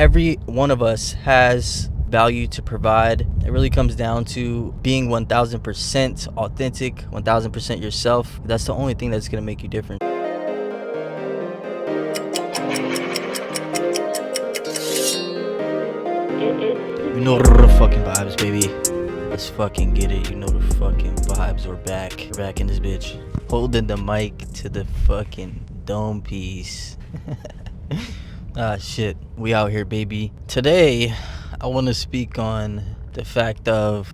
every one of us has value to provide. It really comes down to being 1000% authentic, 1000% yourself. That's the only thing that's gonna make you different. You know the fucking vibes, baby. Let's fucking get it. You know the fucking vibes. We're back. We're back in this bitch. Holding the mic to the fucking dome piece. Ah, shit. We out here, baby. Today, I want to speak on the fact of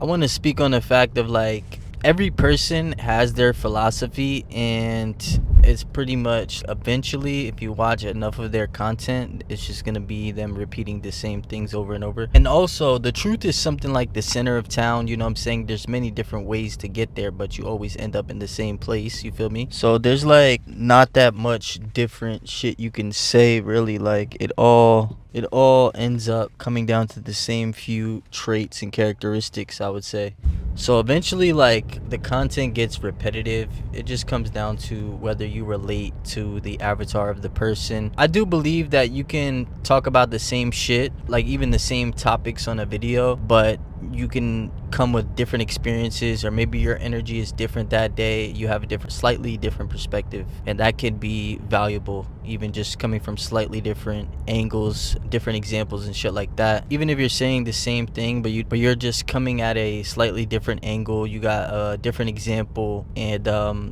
like, every person has their philosophy, and it's pretty much eventually, if you watch enough of their content, it's just gonna be them repeating the same things over and over. And also, the truth is something like the center of town. You know what I'm saying? There's many different ways to get there, but you always end up in the same place. You feel me? So there's like not that much different shit you can say, really. Like it all ends up coming down to the same few traits and characteristics, I would say. So eventually, like, the content gets repetitive. It just comes down to whether you relate to the avatar of the person. I do believe that you can talk about the same shit, like even the same topics on a video, but you can come with different experiences, or maybe your energy is different that day. You have a slightly different perspective, and that can be valuable, even just coming from slightly different angles, different examples and shit like that. Even if you're saying the same thing, but you're just coming at a slightly different angle, you got a different example, and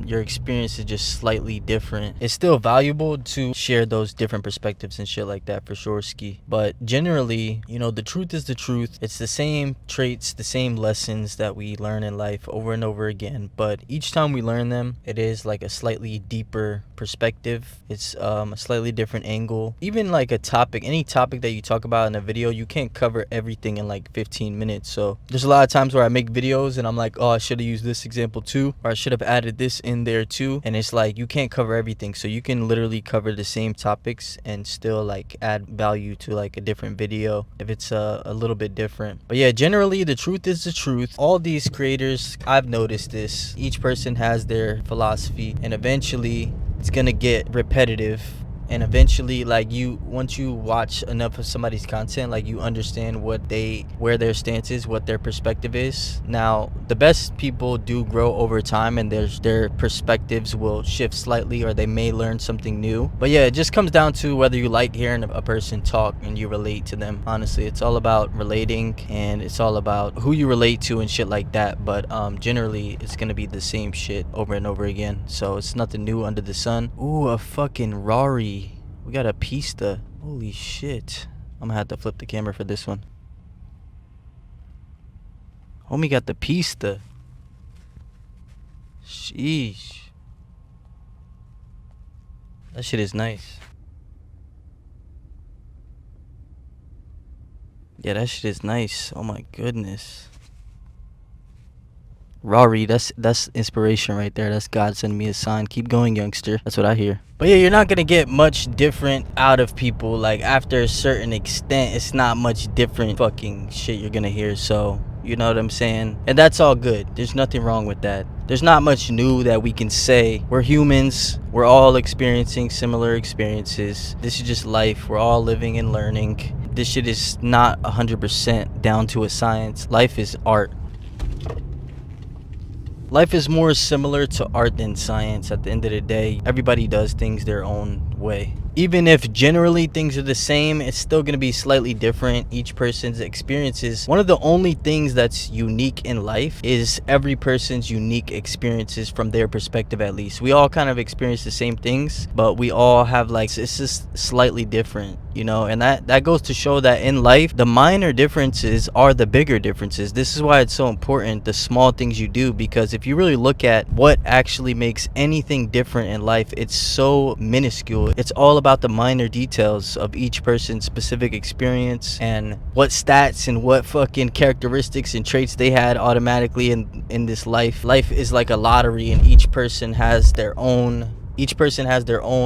your experience is just slightly different. It's still valuable to share those different perspectives and shit like that, for sure, ski. But generally, you know, the truth is the truth. It's the same traits, the same lessons that we learn in life over and over again, but each time we learn them, it is like a slightly deeper perspective. It's a slightly different angle. Even like a topic, any topic that you talk about in a video, you can't cover everything in like 15 minutes. So there's a lot of times where I make videos and I'm like, oh, I should have used this example too, or I should have added this in there too. And it's like, you can't cover everything, so you can literally cover the same topics and still like add value to like a different video if it's a little bit different. But yeah, generally the truth is the truth. All these creators, I've noticed this, each person has their philosophy, and eventually it's gonna get repetitive. And eventually, like, once you watch enough of somebody's content, like, you understand where their stance is, what their perspective is. Now, the best people do grow over time, and their perspectives will shift slightly, or they may learn something new. But yeah, it just comes down to whether you like hearing a person talk and you relate to them. Honestly, it's all about relating, and it's all about who you relate to and shit like that. But generally, it's gonna be the same shit over and over again. So it's nothing new under the sun. Ooh, a fucking Rari. We got a pista. Holy shit. I'm gonna have to flip the camera for this one. Homie got the pista. Sheesh. That shit is nice. Yeah, that shit is nice. Oh my goodness. Rari, that's inspiration right there. That's God sending me a sign. Keep going, youngster. That's what I hear. But yeah, you're not gonna get much different out of people. Like, after a certain extent, it's not much different fucking shit you're gonna hear. So, you know what I'm saying? And that's all good. There's nothing wrong with that. There's not much new that we can say. We're humans. We're all experiencing similar experiences. This is just life. We're all living and learning. This shit is not 100% down to a science. Life is art. Life is more similar to art than science. At the end of the day, everybody does things their own way. Even if generally things are the same, it's still going to be slightly different. Each person's experiences. One of the only things that's unique in life is every person's unique experiences from their perspective, at least. We all kind of experience the same things, but we all have, like, it's just slightly different, you know? And that goes to show that in life, the minor differences are the bigger differences. This is why it's so important, the small things you do, because if you really look at what actually makes anything different in life, it's so minuscule. It's all about the minor details of each person's specific experience and what stats and what fucking characteristics and traits they had automatically in this life. Life is like a lottery, and each person has their own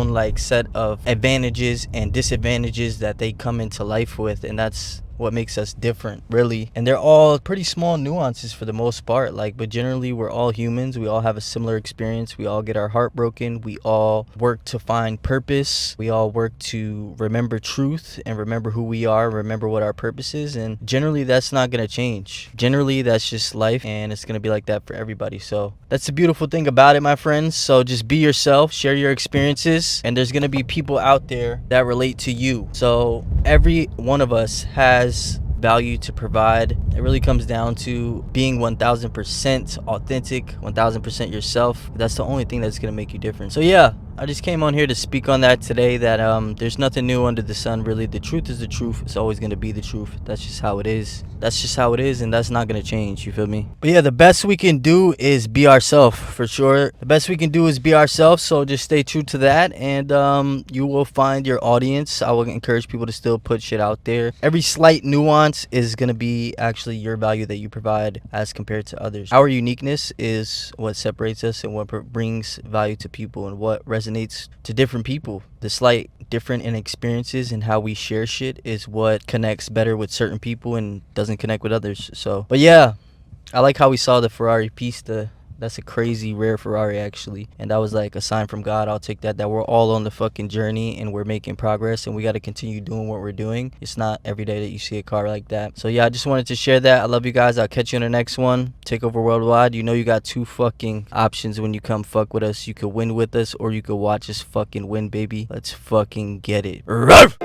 like set of advantages and disadvantages that they come into life with, and that's what makes us different, really. And they're all pretty small nuances for the most part, like, but generally we're all humans. We all have a similar experience. We all get our heart broken. We all work to find purpose. We all work to remember truth and remember who we are, remember what our purpose is. And generally that's not going to change. Generally that's just life, and it's going to be like that for everybody. So that's the beautiful thing about it, my friends. So just be yourself, share your experiences, and there's going to be people out there that relate to you. So every one of us has value to provide. It really comes down to being 1000% authentic, 1000% yourself. That's the only thing that's going to make you different. So yeah, I just came on here to speak on that today, that there's nothing new under the sun, really. The truth is the truth. It's always going to be the truth. That's just how it is. That's just how it is, and that's not going to change. You feel me? But yeah, the best we can do is be ourselves, for sure. The best we can do is be ourselves, so just stay true to that, and you will find your audience. I will encourage people to still put shit out there. Every slight nuance is going to be actually your value that you provide as compared to others. Our uniqueness is what separates us and what brings value to people and what resonates to different people. The slight different in experiences and how we share shit is what connects better with certain people and doesn't connect with others. So, but yeah, I like how we saw the Ferrari Pista. That's a crazy rare Ferrari, actually. And that was like a sign from God. I'll take that we're all on the fucking journey and we're making progress, and we got to continue doing what we're doing. It's not every day that you see a car like that. So yeah, I just wanted to share that. I love you guys. I'll catch you in the next one. Takeover Worldwide. You know you got two fucking options when you come fuck with us. You could win with us or you could watch us fucking win, baby. Let's fucking get it. Ruff!